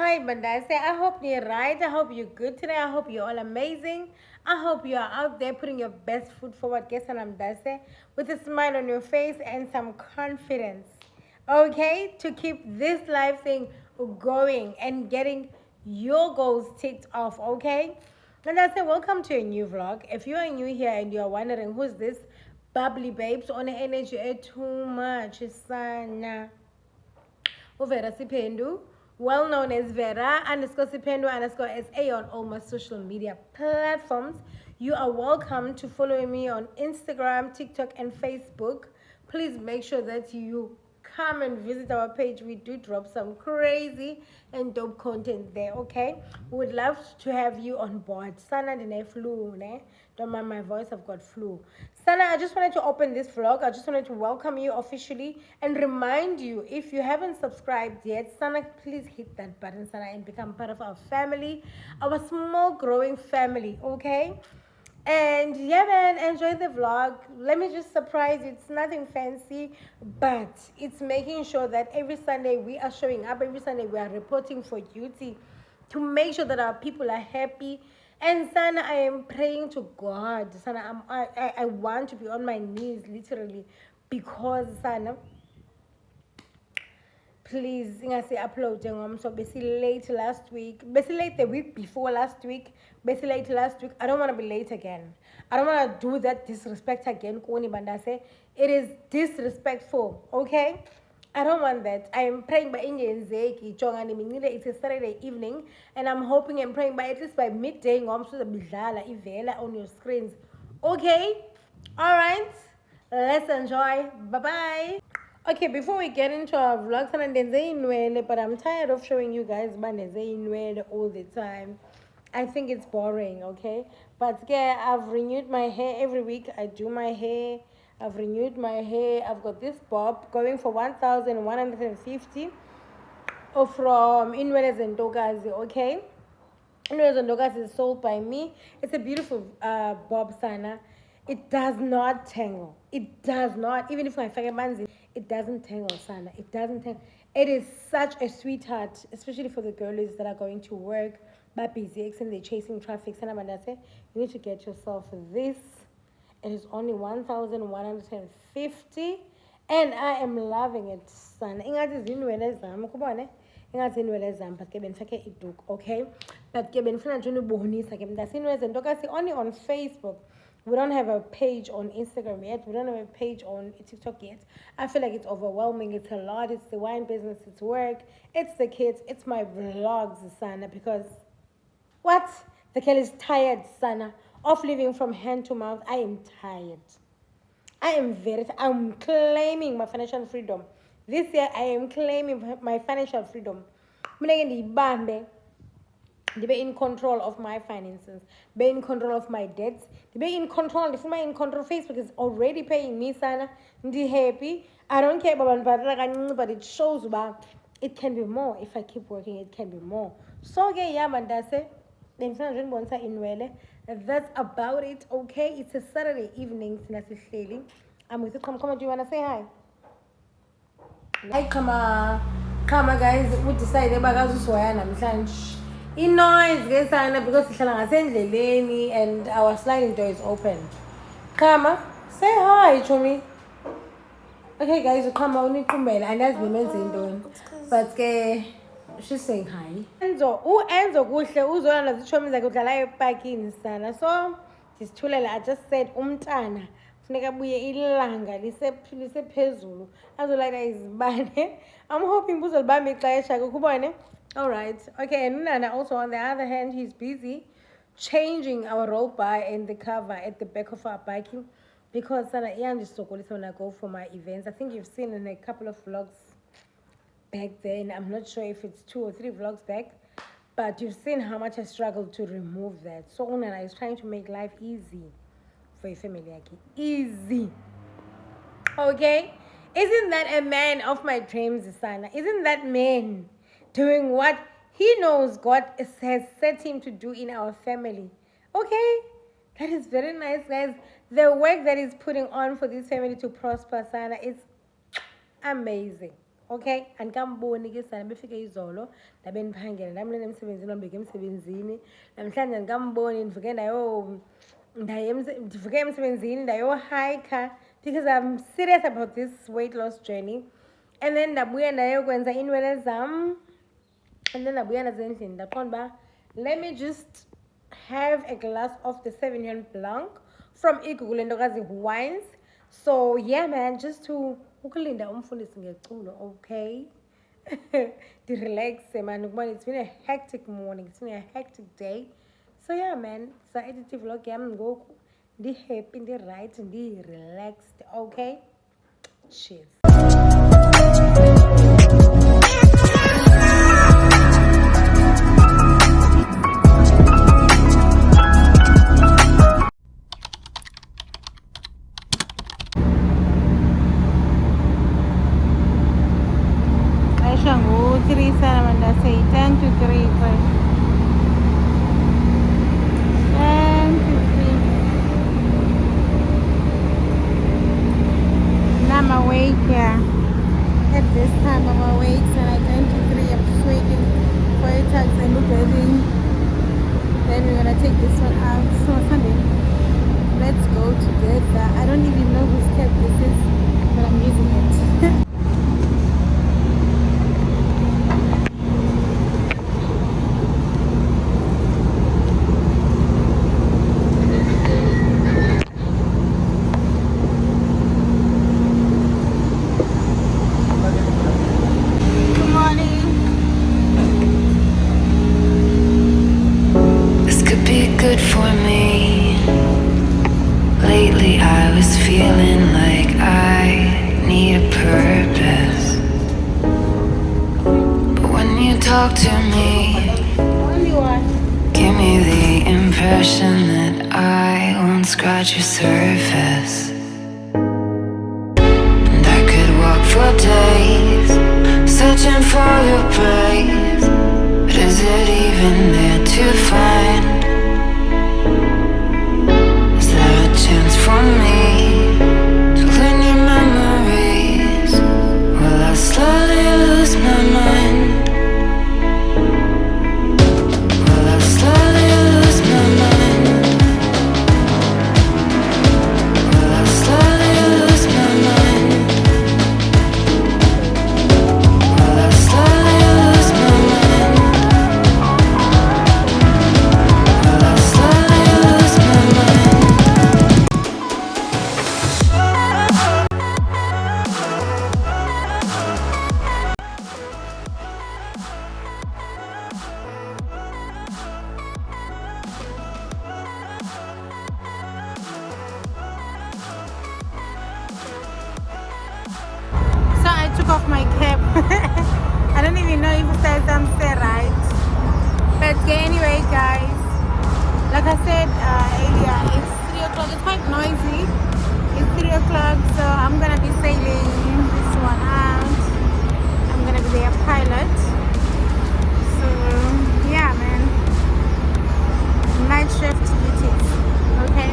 hi bantase. I hope you're right. I hope you're good today. I hope you're all amazing. I hope you are out there putting your best foot forward, Dase, with a smile on your face and some confidence. Okay? To keep this life thing going and getting your goals ticked off, okay? And I say, welcome to a new vlog. If you are new here and you are wondering who's this bubbly babes on the energy too much, sana. Vera Sipendu, well known as Vera underscore Sipendu underscore SA on all my social media platforms. You are welcome to follow me on Instagram, TikTok, and Facebook. Please make sure that you come and visit our page. We do drop some crazy and dope content there, okay? We would love to have you on board. Sana dine flu, ne? Don't mind my voice, I've got flu. Sana, I just wanted to open this vlog. I just wanted to welcome you officially and remind you, if you haven't subscribed yet, Sana, please hit that button, Sana, and become part of our family, our small growing family, okay? And yeah, man, enjoy the vlog. Let me just surprise you. It's nothing fancy, but it's making sure that every Sunday we are showing up. Every Sunday we are reporting for duty to make sure that our people are happy. And Sana, I am praying to God. Sana, I want to be on my knees, literally, because Sana, please ingase upload ngomso besi late last week, besi late the week before last week, besi late last week. I don't want to be late again. I don't want to do that disrespect again. Koni bandase, it is disrespectful, okay? I don't want that. I am praying by ingenzeki jongani minile. It's a Saturday evening and I'm hoping and praying by at least by midday ngomso bidlala ivela on your screens, okay? All right, let's enjoy. Bye bye. Okay, before we get into our vlogs, but I'm tired of showing you guys all the time. I think it's boring, okay? But yeah, I've renewed my hair every week. I do my hair. I've renewed my hair. I've got this bob going for 1,150 or from Inweles and Dogazi, okay? Inweles and Dogazi is sold by me. It's a beautiful bob sana. It does not tangle. It does not. Even if I fake manzi, it doesn't tangle, sana. It doesn't tangle. It is such a sweetheart, especially for the girlies that are going to work, but busy and they're chasing traffic. Sana mandase, you need to get yourself this. It is only 1,150, and I am loving it, son. Ingathi zinwele zami, kubone? Ingathi zinwele zami, but ke benifake iduku, okay? But ke benifuna nje unibonisa ke mntase inwele zentoka si only on Facebook. We don't have a page on Instagram yet. We don't have a page on TikTok yet. I feel like it's overwhelming. It's a lot. It's the wine business. It's work. It's the kids. It's my vlogs, Sana. Because what? The girl is tired, Sana, of living from hand to mouth. I am tired. I'm claiming my financial freedom. This year, I am claiming my financial freedom. They be in control of my finances, be in control of my debts, they be in control. If I'm in control, Facebook is already paying me, Sana. Ndi happy. I don't care about but it shows about it can be more. If I keep working, it can be more. So yeah, mandase. That's about it, okay? It's a Saturday evening. I'm with you. Come, do you want to say hi? Hi, come guys. We decided namhlanje. Noise ngesana because sihlala ngasendleleni and our sliding door is open. Kama, say hi, Chomi. Okay, guys, you come on and that's the doing. But she's saying hi. Enzo kuhle uzona nazichomi zakhe udlala eparkini sana. So sisithulela, I just said umntana funeka buye ilanga lisephezulu azolayita izibane. I'm hoping buzolibamba ixesha ke kubone. All right. Okay, and Nana also on the other hand, he's busy changing our road bar and the cover at the back of our biking because when I go for my events. I think you've seen in a couple of vlogs back then. I'm not sure if it's 2 or 3 vlogs back, but you've seen how much I struggled to remove that. So Nana is trying to make life easy for your family. Easy. Okay? Isn't that a man of my dreams, Sana? Isn't that man doing what he knows God has set him to do in our family? Okay? That is very nice, guys. The work that he's putting on for this family to prosper, Sana, is amazing. okay, andikamboni ke sana befike izolo ndabe ndiphangela ndamlele emsebenzini wambeke emsebenzini namhlanje andikamboni ndivuke ndivuke emsebenzini ndayohayikha because I'm serious about this weight loss journey, and then ndabuya ndayokwenza iinwele zam, and then ndabuya ndazendlini ndaqonda uba let me just have a glass of the 7 Blanc from Igugu Ntokazi Wines. So yeah man, just to ukulinda umfundisi ngeculo, okay? Relax man, it's been a hectic morning, it's been a hectic day. So yeah man, sa edit vlog yam ngoku ndi happy, ndi right, ndi relaxed, okay? Cheers. I'm awake, yeah. At this time I'm awake, and I 23. I'm just waiting for a taxi and driving. Then we're gonna take this one out. So Sunday, let's go together. I don't even know whose cab this is, but I'm using it. Good for me. Lately I was feeling like I need a purpose, but when you talk to me, give me the impression that I won't scratch your surface. And I could walk for days searching for your praise, but is it even there to find? Chance for me to learn your memories. Will I slowly lose my mind? Will I slowly lose my mind? Will I slowly lose my mind? Will I slowly lose my mind? Will I slowly lose my mind? Off my cap. I don't even know if it says I'm still right, but anyway guys, like I said earlier, it's 3 o'clock. It's quite noisy. It's 3 o'clock, so I'm gonna be sailing this one out. I'm gonna be their pilot, so yeah man, night shift duties. Okay,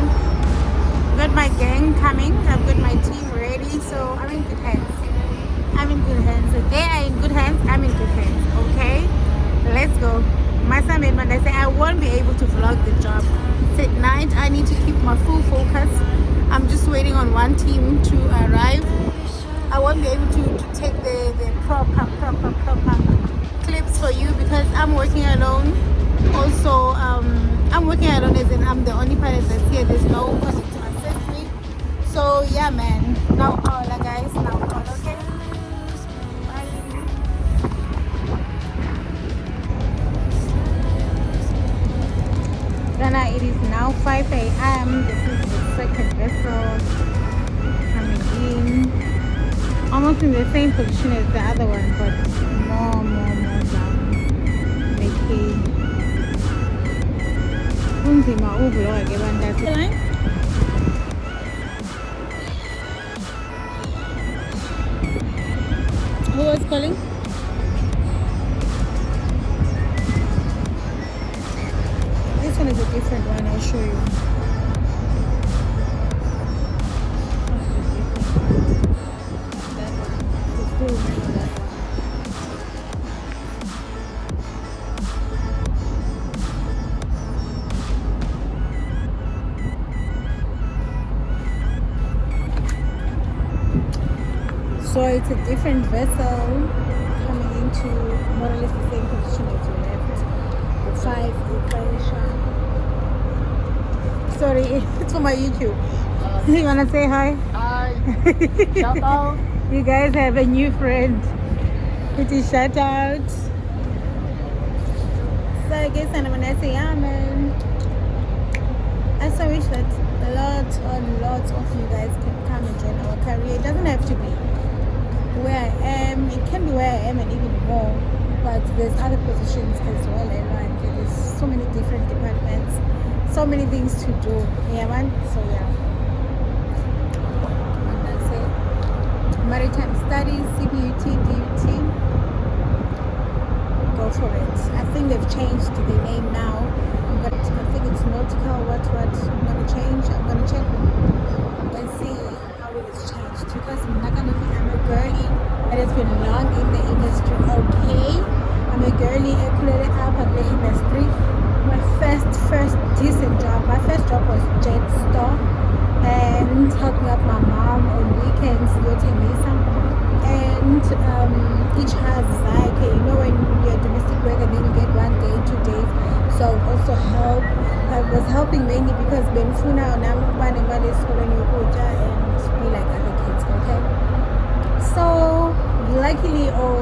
got my gang coming, I've got my team ready, so I'm in good hands. I'm in good hands. So they are in good hands. I'm in good hands. Okay, let's go. My son made I say I won't be able to vlog the job. It's at night. I need to keep my full focus. I'm just waiting on one team to arrive. I won't be able to take the proper clips for you because I'm working alone. Also, I'm working alone as in I'm the only pilot that's here. There's no person to assist me. So yeah, man. Now all guys. Now all, okay. It is now 5 a.m. This is the second vessel coming in. Almost in the same position as the other one, but more down. Okay. Who was calling? This one is a different one, I'll show you. That one. I still remember that one. So it's a different vessel coming into more or less the same position as you left. The 5 equation. Sorry, it's for my YouTube. You wanna say hi? Hi. Shout out. You guys have a new friend. It is shout out. So I guess I'm gonna say amen. I so wish that lots of you guys can come and join our career. It doesn't have to be where I am. It can be where I am and even more. But there's other positions as well around. There's so many different departments, so many things to do. Yeah, man. So yeah. And that's it. Maritime Studies, CBUT, DUT. Go for it. I think they've changed the name now, but I think it's nautical. What I'm gonna change. I'm gonna check and see how it has changed, because I'm not gonna think I'm a girlie that has been long in the industry. Okay, I'm a girlie included up in the industry. My first decent job. My first job was Jet Store and helping out my mom on weekends, and each has like, you know, when you're domestic work and then you get 1 day, 2 days. So also I was helping mainly because Benfuna and I'm running school and be like other kids, okay? So luckily or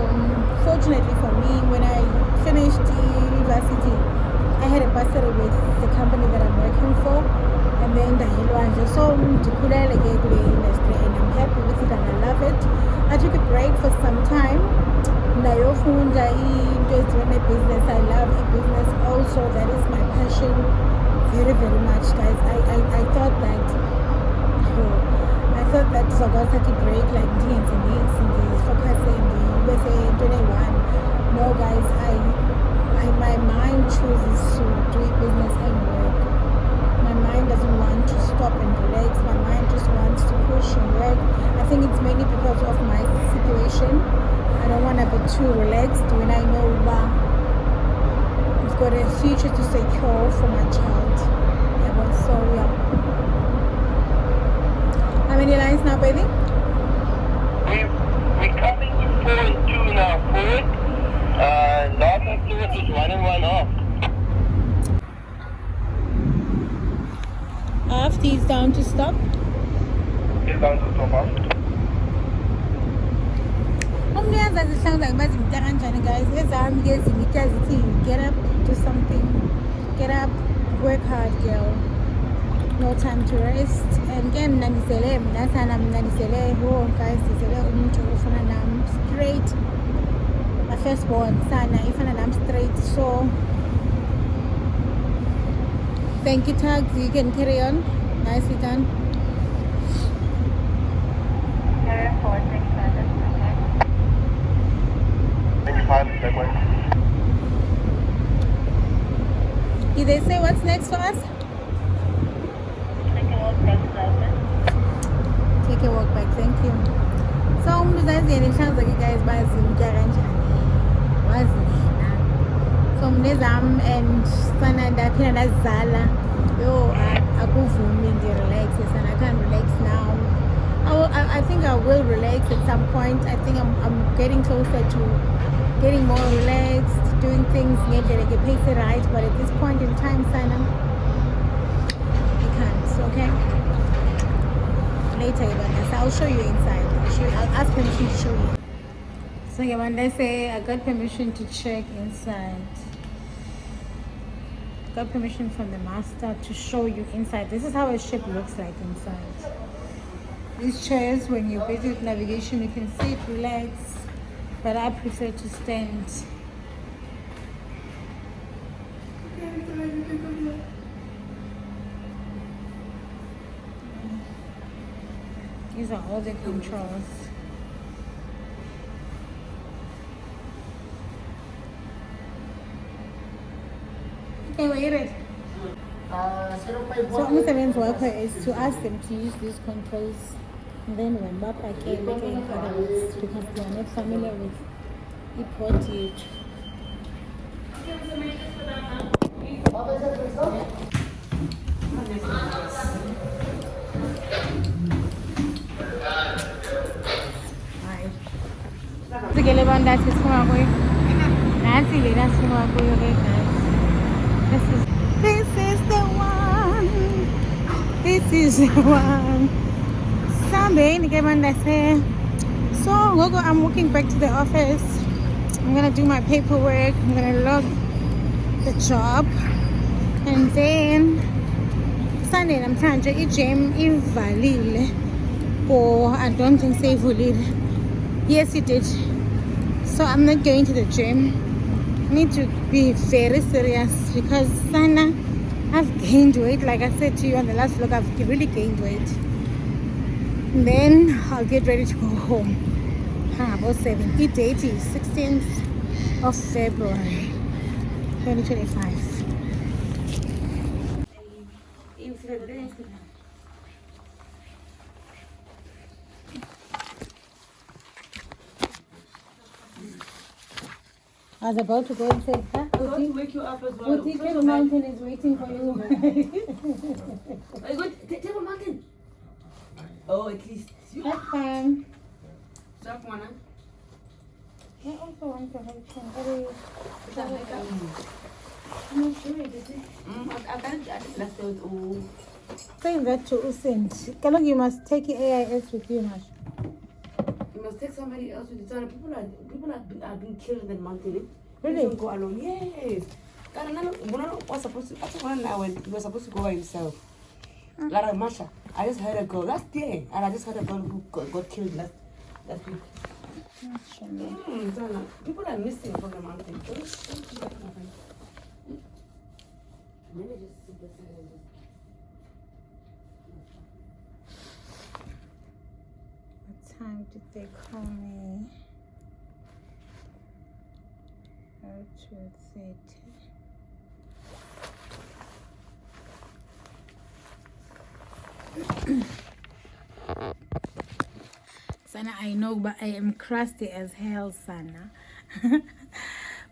fortunately for me, when I finished university, I had a bursary with the company that I'm working for, and then the so to put in the industry, and I'm happy with it and I love it. I took a break for some time. Nayofunda into a business. I love a business also. That is my passion very, very much, guys. I thought that so I got to break like things and things and this focusing the USA 21. No, guys, my mind chooses to do business and work. My mind doesn't want to stop and relax. My mind just wants to push and work. I think it's mainly because of my situation. I don't want to be too relaxed when I know I've got a future to secure for my child. So yeah. How many lines now, baby? We're coming to 4 and 2 now forward. Last activity is 1 and 1 off. After he's down to stop. He's down to stop off. Guys, get up, do something, get up, work hard, girl. No time to rest. And again, guys, straight. My firstborn son, I'm straight. So thank you, Tags. You can carry on. Nicely done. 25, that way. Did they say what's next for us? Take a walk back, thank you. So umnuzaziyena inhlanza ke guys bazimtya kanjani wazi yena. So mnezam and sana ndaphina ndazala yo akuvumi ndi-relax sana. I can't relax now. I think I will relax at some point. I think I'm getting closer to getting more relaxed, doing things ngendlela ke pace it right, but at this point in time, sana, I can't, okay? Later, I'll show you inside. I'll ask permission to show you. So when they say I got permission to check inside, got permission from the master to show you inside. This is how a ship looks like inside. These chairs, when you're busy with navigation, you can sit, relax, but I prefer to stand. These are all the controls. Okay, wait it. So umsebenzi wakho is to ask them to use these controls, and then when Baba came again, others, because they are not familiar with e-port yet. Right. bantase siphuma kuyo. Nansi lena siphuma kuyo ke guys. This is the one. This is the one. Sambeni ke bantase. So Gogo, I'm walking back to the office. I'm gonna do my paperwork. I'm gonna log the job, and then Sunday I'm trying to eat gym in Valile. Or I don't think say Valile. Yes, it did. So I'm not going to the gym. I need to be very serious because Sana, I've gained weight. Like I said to you on the last vlog, I've really gained weight. And then I'll get ready to go home. About 7. The date is 16th of February 2025. I was about to go and say, huh? I want to wake you up as well. Table Mountain is waiting for you. Are you going to Table Mountain? Oh, at least. That's fine. Stop one, huh? I also want to help him. I'm not sure, is it? I can't last out. Oh. Saying that to Usend. Kalong, you must take AIS with you, Mash. You must take somebody else with you. People are being killed in the mountain. Eh? Really? You don't go alone. Yes. Was supposed to. After 1 hour, he was supposed to go by himself. Lara Masha. I just heard a girl last year, and I just heard a girl who got killed last week. People are missing from the mountain. Don't do that, my friend. Let me just sit beside and just. What time did they call me? 2:30. Sana, I know, but I am crusty as hell, Sana.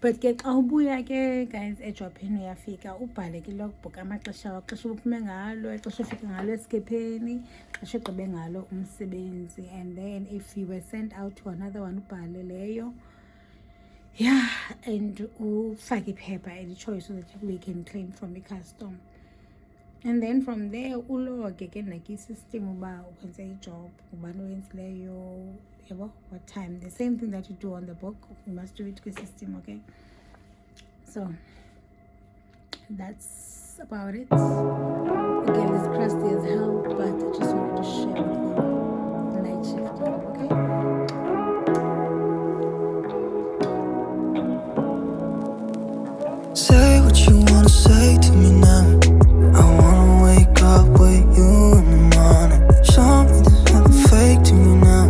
But ke xa ubuya ke guys ejobhini uyafika ubhale ke logbook amaxesha wakho, xesha uphume ngalo, xesha ufike ngalo esikepheni, xesha ugqibe ngalo umsebenzi, and then if you were sent out to another one ubhale leyo. Yeah, and ufake iphepha elitshoyo so that we can claim from the custom. And then from there uloge ke like i-system uba ukwenze ijob, ubani oyenzileyo, yabo, what time. The same thing that you do on the book, you must do it kwi-system, okay? So that's about it. Again, it's crusty as hell, but I just wanted to share with you the night shift, okay? Say what you wanna say to me now. I wanna wake up with you in the morning. Show me there's nothing fake to me now.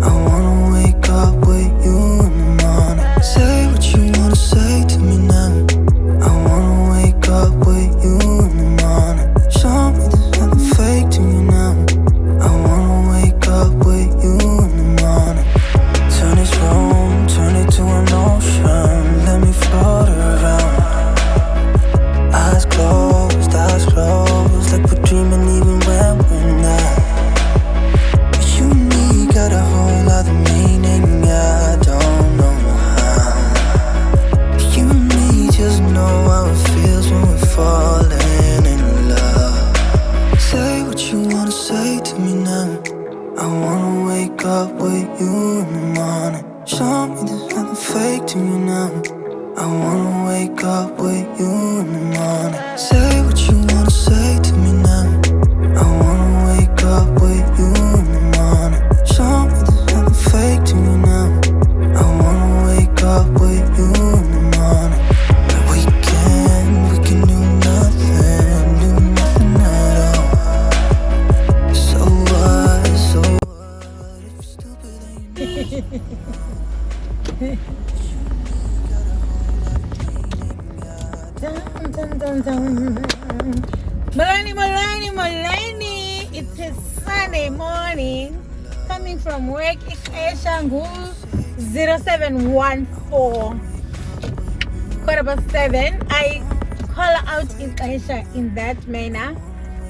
I wanna wake up with you in the morning. Say what you wanna say to me now. I wanna wake up with you in the morning. Show me there's nothing fake to me now. I wanna wake up with you in the morning. Turn this room, turn it to an ocean. Let me float around. Eyes closed, like we're dreaming even when we're not. You and me got a whole other meaning, I don't know how. You and me just know how it feels when we're falling in love. Say what you wanna say to me now. I wanna wake up with you in the morning. Show me there's nothing fake to me now. I wanna wake up with you in the morning. Say what you wanna say to me now. I wanna wake up with you in the morning. Show me there's nothing fake to me now. I wanna wake up with you in the morning. We can do nothing at all. So what if you're stupid and you know? Malani. It's a Sunday morning. Coming from work, it's Shangu 0714. 7:15. I call out Aisha in that manner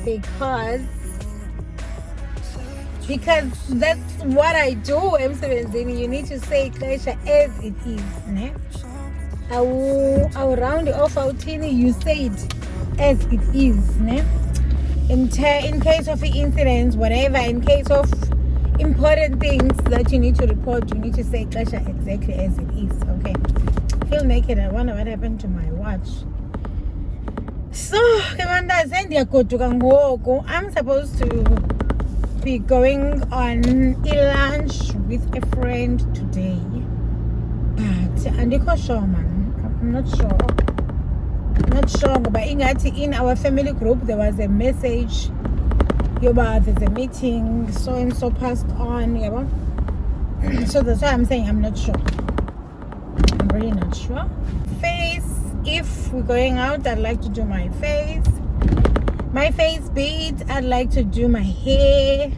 because because that's what I do emsebenzini. You need to say ixesha as it is, ne? I'll round it off awuthini, you say it as it is, ne? In case of incidents, whatever, in case of important things that you need to report, you need to say ixesha exactly as it is, okay? I feel naked. I wonder what happened to my watch. So I'm supposed to be going on a lunch with a friend today, but andikho sure, man. I'm not sure, but in our family group there was a message about there's a meeting, so and so passed on, so that's why I'm saying I'm not sure. I'm really not sure. Face, if we're going out, I'd like to do my face beads. I'd like to do my hair.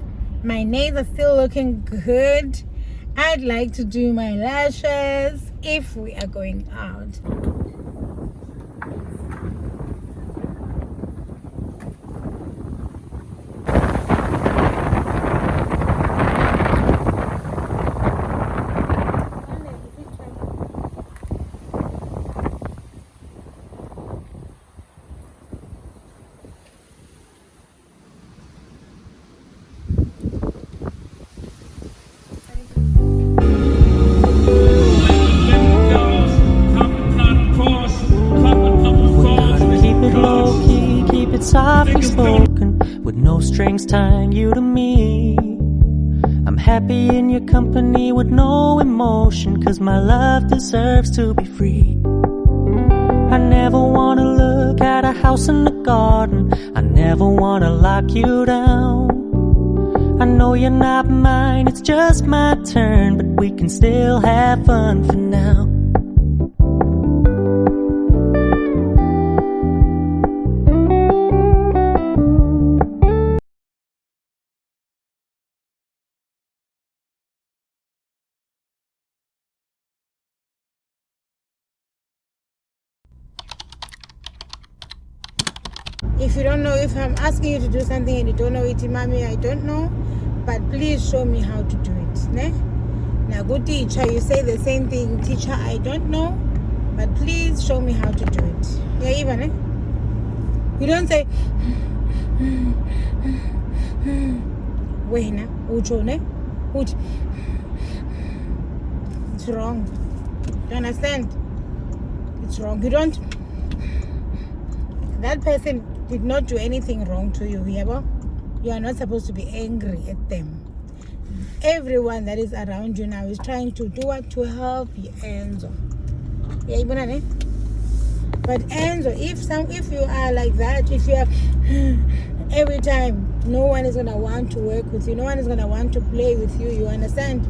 My nails are still looking good. I'd like to do my lashes if we are going out. Softly spoken, with no strings tying you to me. I'm happy in your company with no emotion, 'cause my love deserves to be free. I never wanna look at a house in the garden, I never wanna lock you down. I know you're not mine, it's just my turn, but we can still have fun for now. If you don't know, if I'm asking you to do something and you don't know it, mommy, I don't know, but please show me how to do it, ne? Now, good teacher, you say the same thing, teacher, I don't know, but please show me how to do it. Yeah, even, eh? You don't say, wait, ucho, ne? It's wrong. Do you understand? It's wrong. You don't. That person did not do anything wrong to you, yeah? You are not supposed to be angry at them. Everyone that is around you now is trying to do what to help you, Enzo. Yeah, but Enzo, if you are like that, if you are every time, no one is gonna want to work with you, no one is gonna want to play with you. You understand?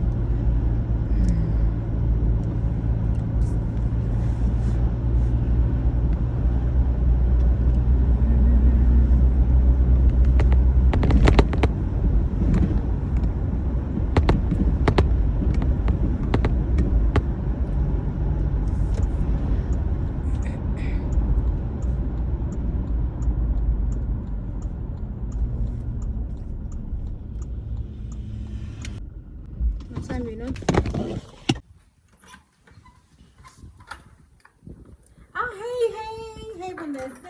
Hey, bantase.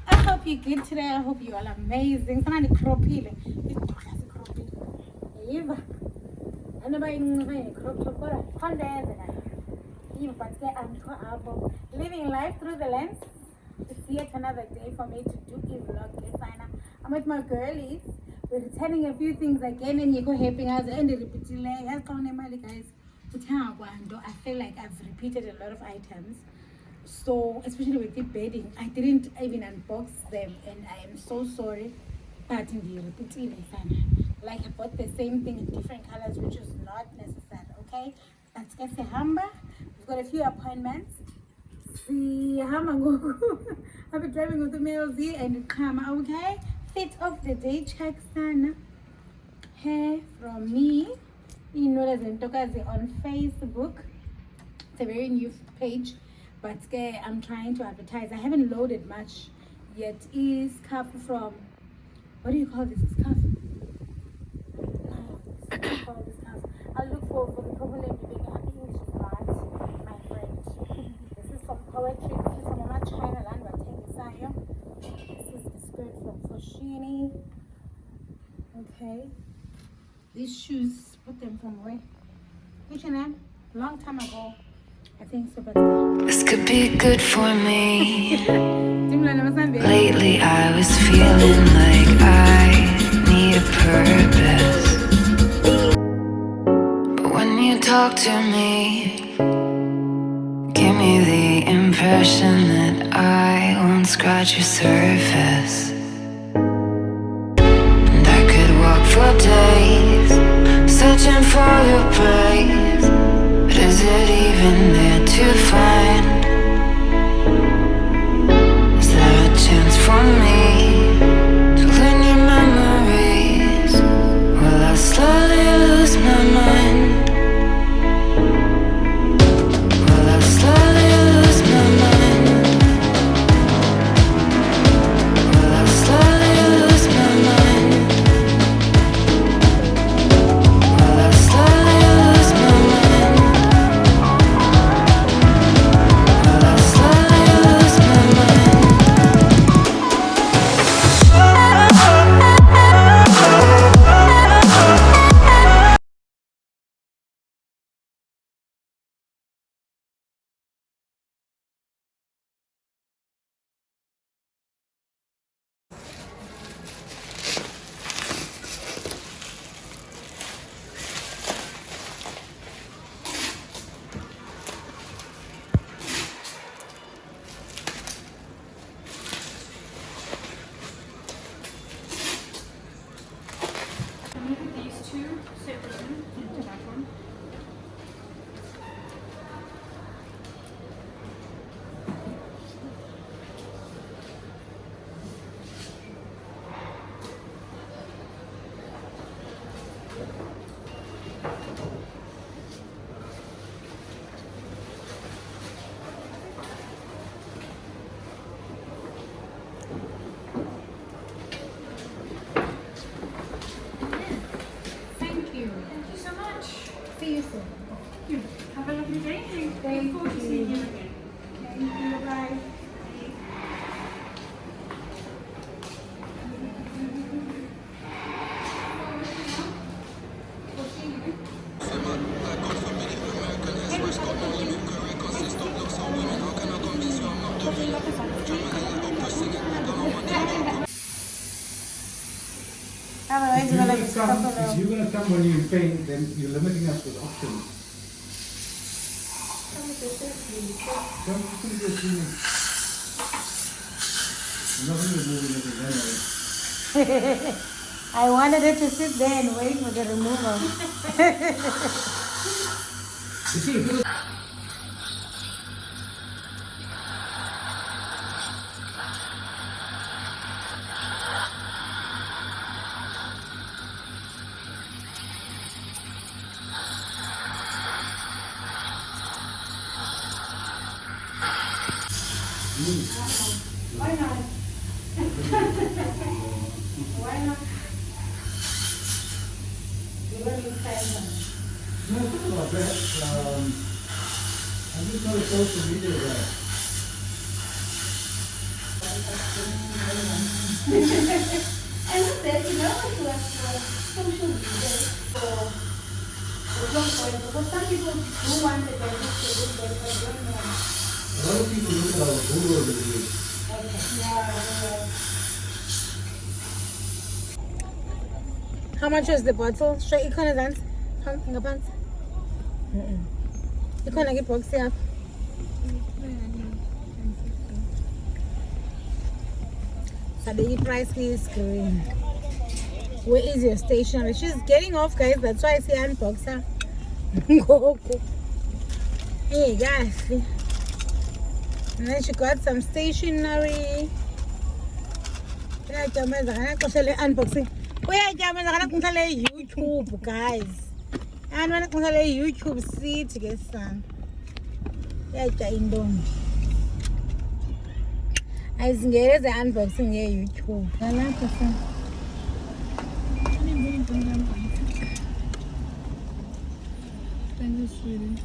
I hope you're good today. I hope you all amazing. Sana nikropile. Ikhasi kropile. Yiva. Anaba ingwe crop top kora. Konde yenzeka. Yiva but ke andikho apho. Living life through the lens. It's yet another day for me to do a vlog. I'm with my girlies. We're returning a few things again and you go helping us and repeating guys. I feel like I've repeated a lot of items. So especially with the bedding, I didn't even unbox them and I am so sorry. But like I bought the same thing in different colors, which is not necessary, okay? That's Hamba. We've got a few appointments. See I'll be driving with the male Z and come, okay? Fit of the day, check sana. Hair from me. You know there's Ntokazi on Facebook. It's a very new page. But I'm trying to advertise. I haven't loaded much yet. Is scarf from, what do you call this? Scarf? poetry. This is from Mama China land. This is the skirt from Foschini. Okay. These shoes, put them from where? H&M, long time ago. I think so, but This could be good for me. Lately, Lately I was feeling like I need a purpose. But when you talk to me, give me the impression that I won't scratch your surface. And I could walk for days, searching for your praise. But is it even there to find? Is there a chance for me to learn your memories? Will I slowly lose my mind? Will I slowly lose my mind? Will I slowly lose my mind? Will I slowly lose my mind? Will I slowly lose my mind? These two separately into that one. thank you. Thank you so much. See you soon. You have a lovely day. Thank Looking forward to you. seeing you again. Thank you. Bye. Otherwise, you're gonna be stuck on If the. you're going to come when you're in pain, then you're limiting us with options. Come to go see me. Nothing is moving anyway. I wanted her to sit there and wait for the removal. You see, if you Why not? Why not? You're going to find them. no, it's not about that. I'm just not a social media guy. I looked at, you know, it was social media for long point, because some people do want the benefits to look better, but don't know. A lot of people look at our Google reviews. How much was the bottle? Show ikhona dance. Ngaphansi. Ikhona ke box yakho. Sabe price is green. Where is your stationery? She's getting off, guys. That's why I say unbox her. Ngoku. Hey, guys. And then she got some stationery. Unboxing. YouTube, guys. And when I come to YouTube, see it get some. Yeah, I was the unboxing here YouTube. I like the song. Thank you, sweetie.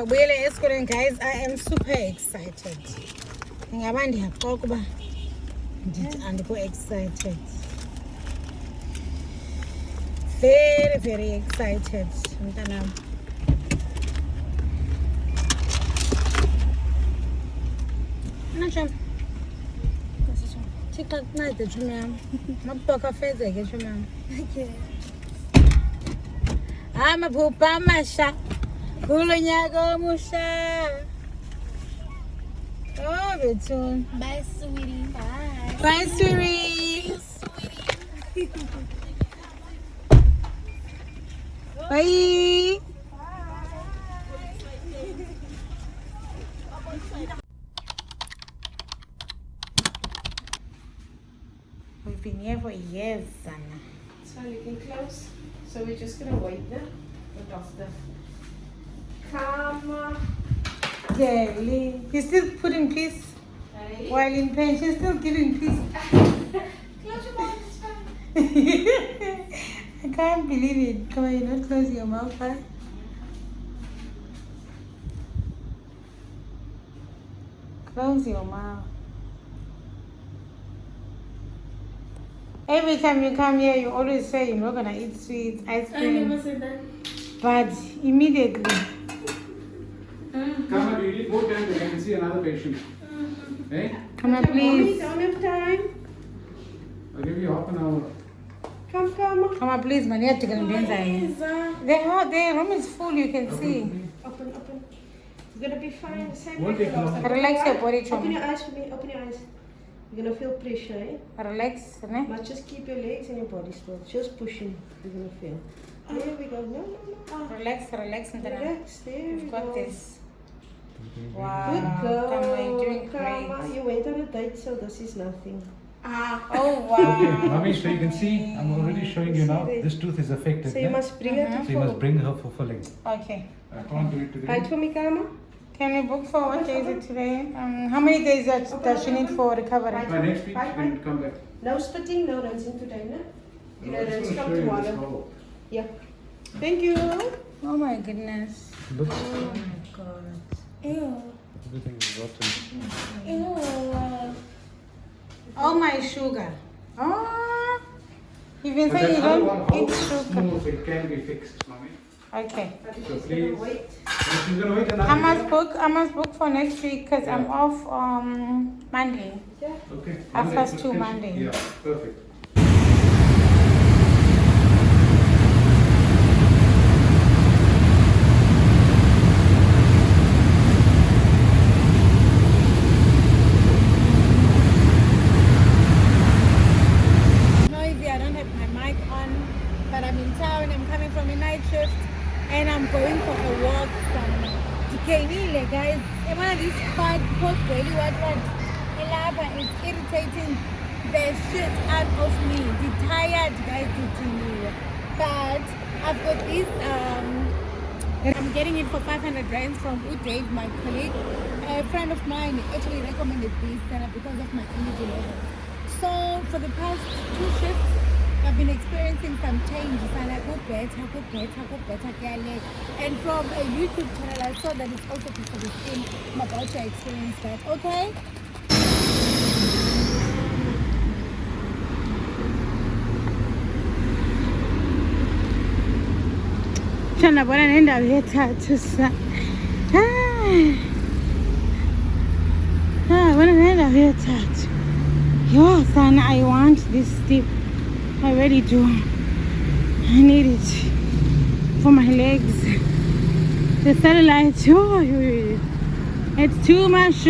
Sabuyele esikoleni, guys. I am super excited. Ngaba ndiyaxoka uba ndithi andikho excited. Very, very excited, mntanam. Nacham. Thixo kuncede tshomi yam. Makutoka afezeke tshomi yam. Okay. Amaphupha amasha kulo nyaka omusha. Oh, Betun. Bye, sweetie. Bye. Bye, sweetie. Bye. We've been here for years, Sana. So you can close. So we're just gonna wait there for doctor. Come. Kelly. He's still putting peace Hey. while in pain. She's still giving peace. Close your mouth. It's fine. I can't believe it. Come on, you're not closing your mouth, huh? Close your mouth. Every time you come here, you always say you're not gonna eat sweets, ice I cream. never said that. But immediately, Come on, you need more time to can see another patient. Eh? come on, Mommy, please. don't have time. I'll give you half an hour. Come. Come on, please, man. You have to get in their room is full, you can see. Open. It's gonna be fine. Same Won't like take the last long. time. Relax your body, Open Chom. your eyes for me. Open your eyes. You're gonna feel pressure, eh? Relax, ne? But just keep your legs and your body still. Just pushing. You're gonna feel. There we go. No. Relax, and Relax. There we you've got go. this. Wow. Good girl. Come on, you're doing Karma. great. You went on a date, so this is nothing. Oh, wow. Okay, Mami, so you can see, I'm already showing you now, this tooth is affected. So you eh? must bring it to So you must full. bring her for filling. Okay. I can't do it today. Right for me, Karma? Can we book for what day is it today? How many days does she need for recovery? By next week, Bye. then come back. No spitting, no rinsing today, no? You know, I'm just rinse gonna from show you this tomorrow. hole. Yeah. Thank you. Oh my goodness. Look, Oh my god. Ew. everything is rotten. Ew. Oh my sugar. Oh. You've been But saying you that other don't one, eat how sugar. smooth it can be fixed, Mami. Okay. So please, Wait. if you're gonna wait another I must book for next week because I'm off Monday. Okay. Half Monday, past so 2 finish- Monday. Yeah, perfect. Noisy, I don't have my mic on, but I'm in town. I'm coming from a night shift and I'm going for a walk from Dikenile, guys. And one of these quad post belly what Elaba is irritating the shit out of me. The tired guys but I've got this I'm getting it for 500 rands from Dave, my colleague. A friend of mine actually recommended this because of my energy level. So for the past 2 shifts, I've been experiencing some changes and I go better, Gale. And from a YouTube channel, I saw that it's also good for the skin. I'm about to experience that, okay? Nabona nendawo yethathu sa. Bona nendawo yethathu. Yo, son, I want this tip. I really do. I need it for my legs. The satellite, it's too much.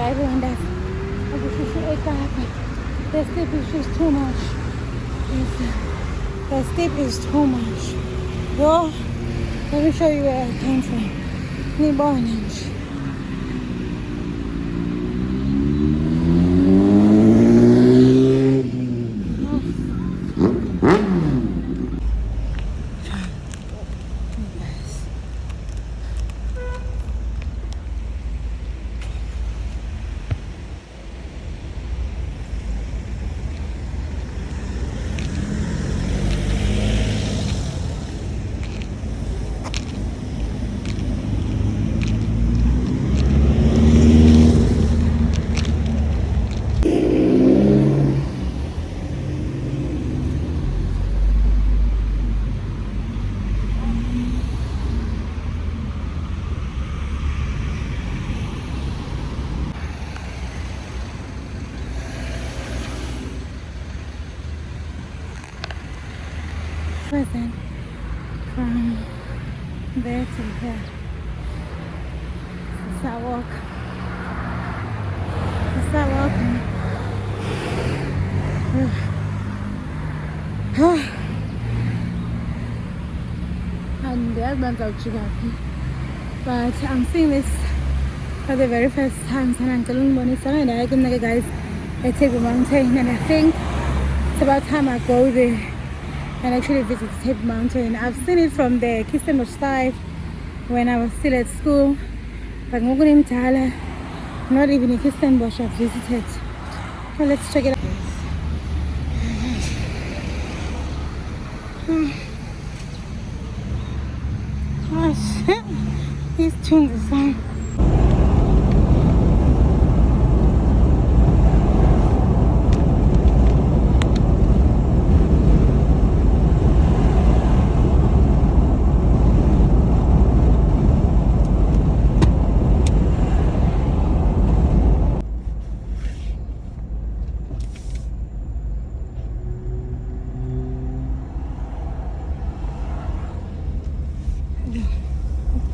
everyone does. The steep is just too much. The steep is too much. Yo, let me show you where I came from. Nibonage. Creuset from there to here. It's that walk. It's that walking. And the husband's out Chicago. But I'm seeing this for the very first time. And I'm telling you guys, I take the mountain, and I think it's about time I go there and actually visit Table Mountain. I've seen it from the Sipendu-Mvunyiswa side when I was still at school, but not even in Sipendu-Mvunyiswa I've visited. So let's check it out. He's tuned the song.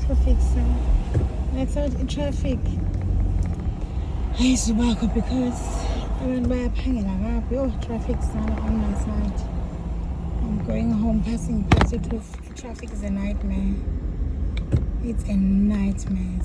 Traffic sign. That's out in traffic. Ayizubakho because abantu bayaphangela ngapha. Oh, traffic sign on my side. I'm going home passing Creuset. Traffic is a nightmare. It's a nightmare.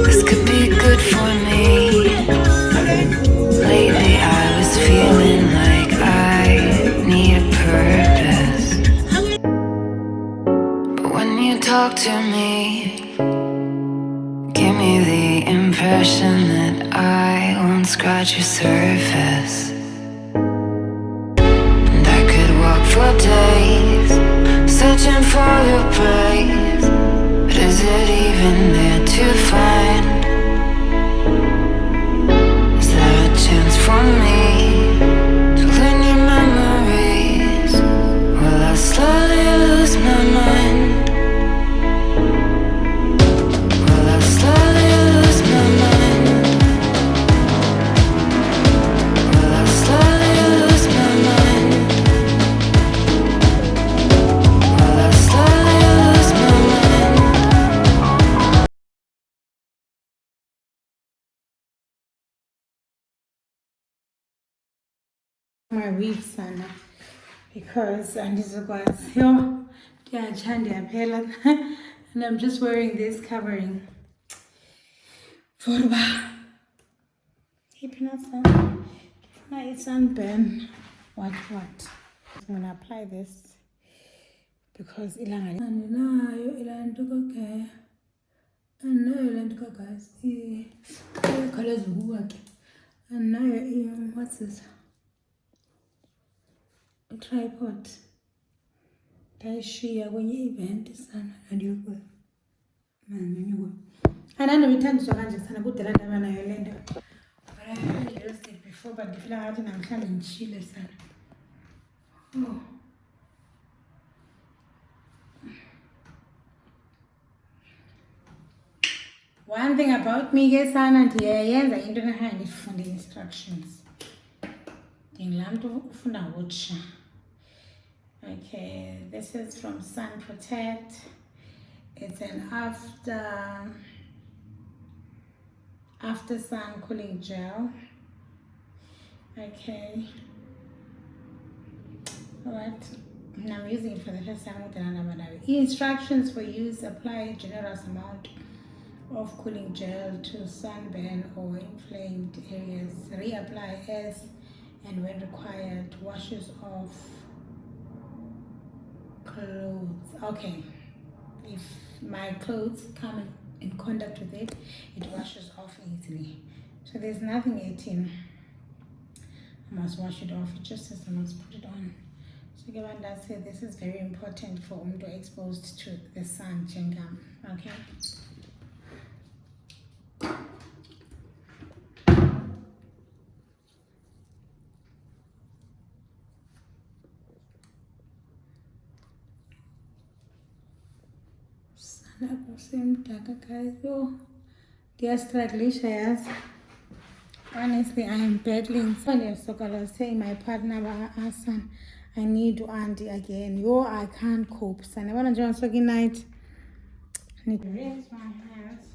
This could be good for me. Lately I was feeling like I need a purpose. But when you talk to me, give me the impression that I won't scratch your surface. And I could walk for days, searching for your praise. But is it even there to find? Is there a chance for me to learn your memories? Will I slowly lose my mind? Will I slowly lose my mind? Will I slowly lose my mind? Will I slowly lose my mind? My weave sana because andizokwazi yo ndiyachanda yaphela and I'm just wearing this covering for uba keeping us nice sunburn. What I'm gonna apply this because ilanga andinayo ilanto okay andinayo ilanto guys colors work andinayo what's this a tripod ndayishiya kwenye event sana andiyokwe andandobithandiswa kanje sana kudala ndaba nayo le nto but I haven't used it before but ndifila ngathi namhlanje ndishile sana. Oh. One thing about me ke sana ndiyayenza into engahange ndifunde instructions. Ndingulaa mntu ufunda ngokutsha. Okay, this is from Sun Protect. It's an after sun cooling gel. Okay. Alright. And I'm using it for the first time with another one. Instructions for use: apply a generous amount of cooling gel to sunburn or inflamed areas. Reapply as and when required. Washes off clothes. Okay. If my clothes come in contact with it, it washes off easily. So there's nothing 18. I must wash it off. It just says I must put it on. So given that said, this is very important for umuntu exposed to the sun, Jengam. Okay. Guys, oh, they are struggling, yes. Honestly, I am battling. So I was saying my partner, Asan, I need to auntie again. Yo, I can't cope. So I want to join so good night. I need to rinse my hands.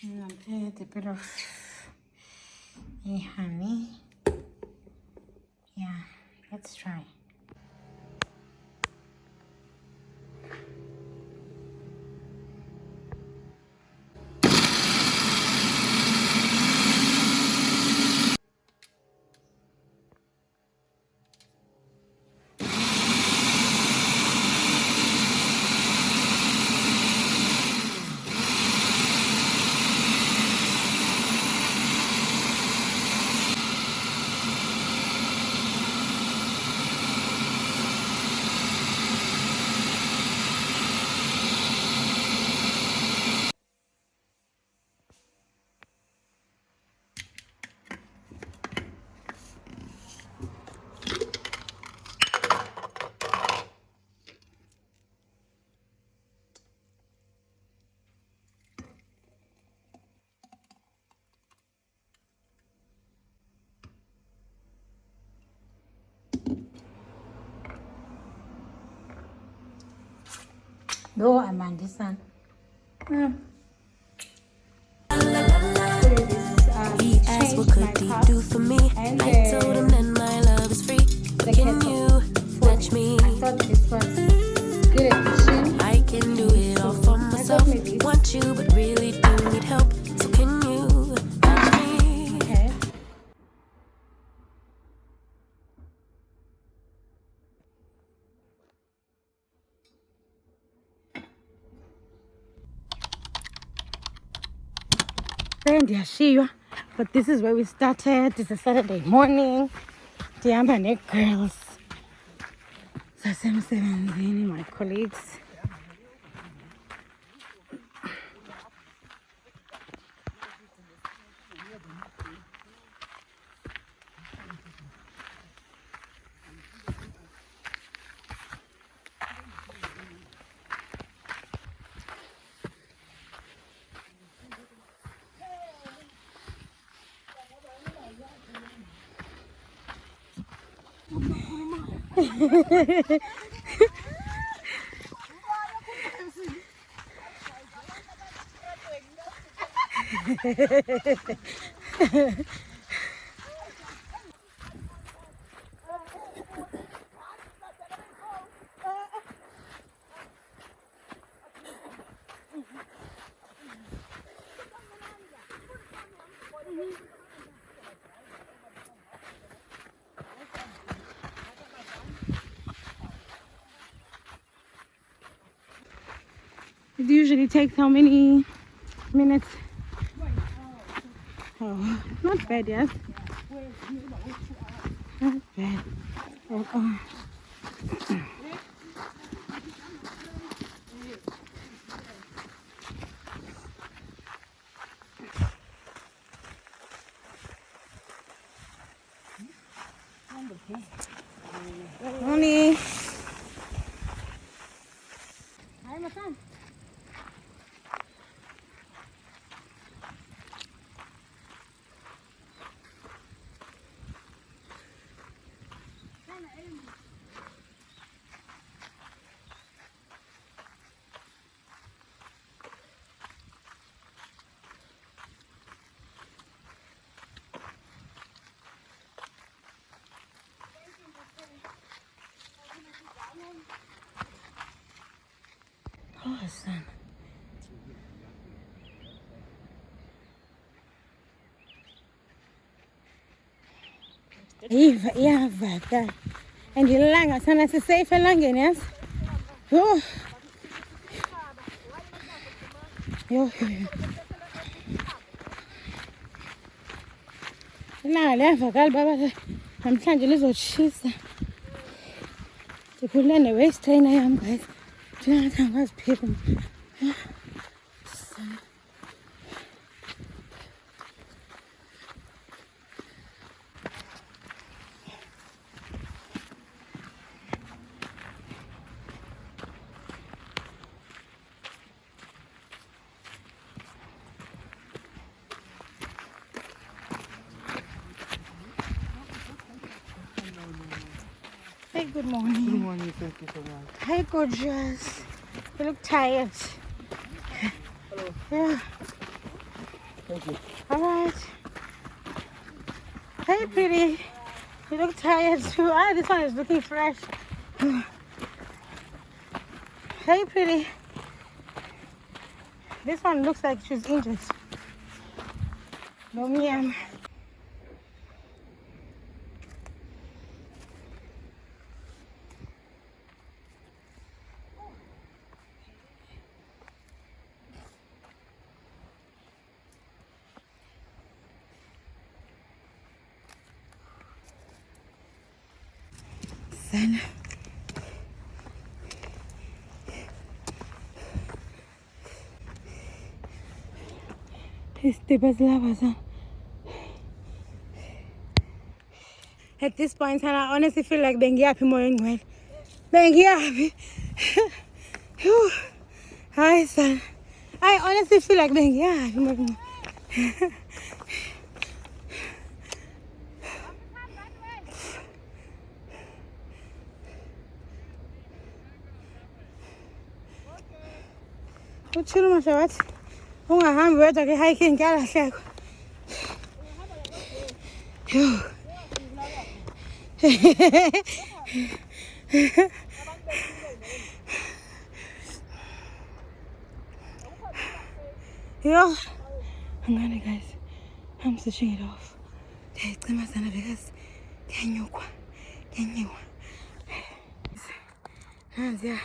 And add a bit of honey. Yeah, let's try. No, I'm on this one. He asked what could he do for me. I told him that my love is free. But can you touch me? I thought this was good addition. I can do it all for myself. Want you, but really do need help. So can you touch me? Okay. But this is where we started. It's a Saturday morning. The Ambanek girls. zasemsebenzini, my colleagues. It usually takes how many minutes? Oh, not bad, yes. Not bad. Oh. Morning. Hi, my son. Oh, son. Iyavada. And ilanga sana sisafe elangeni, yes? Oh. Yo. Ilanga liyavakala baba namhlanje lizotshisa. Ndiphule ne-waist trainer yam, guys. Ndingathi angazipheka. Hey, good morning. Good morning, thank you so much. Hi, gorgeous. You look tired. Hello. Yeah. Thank you. All right. Hey, pretty. You look tired too. Ah, this one is looking fresh. Hey, pretty. This one looks like she's injured. No, me. Sana. At this point, I honestly feel like being happy more than being happy. Hi, son. I honestly feel like being happy more than utshilo mashawathi ungahambi wedwa ke hiking kalahleko. Yo, I'm gonna, guys. I'm switching it off. Ndiyayicima because kuyanyukwa. Nansiya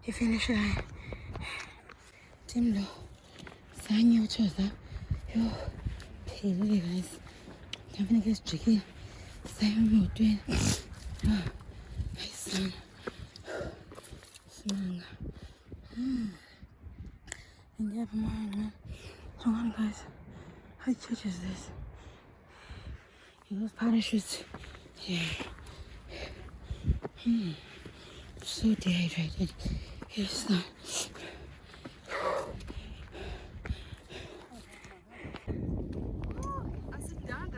ifinish line. Tim lo sanyotshoza. Yo, phelile, guys. Ndafuneka sijikile sayemotweni. Hayi son, And yeah, man. Come on, guys. How church is this? Those parachutes. Yeah. So dehydrated. Yes, no.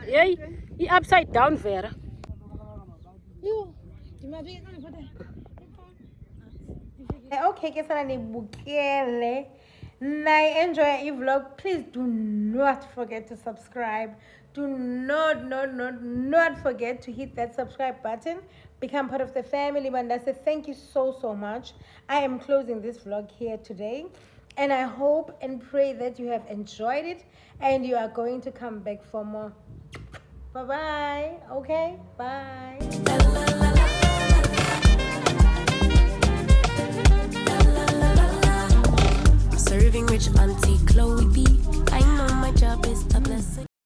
Yay, he upside down Vera. Okay, ke sana nibukele. Na enjoy vlog. Please do not forget to subscribe. Do not forget to hit that subscribe button. Become part of the family. Bantase, thank you so much. I am closing this vlog here today. And I hope and pray that you have enjoyed it and you are going to come back for more. Bye-bye. Okay? Bye. Serving rich Auntie Chloe B. I know my job is a blessing.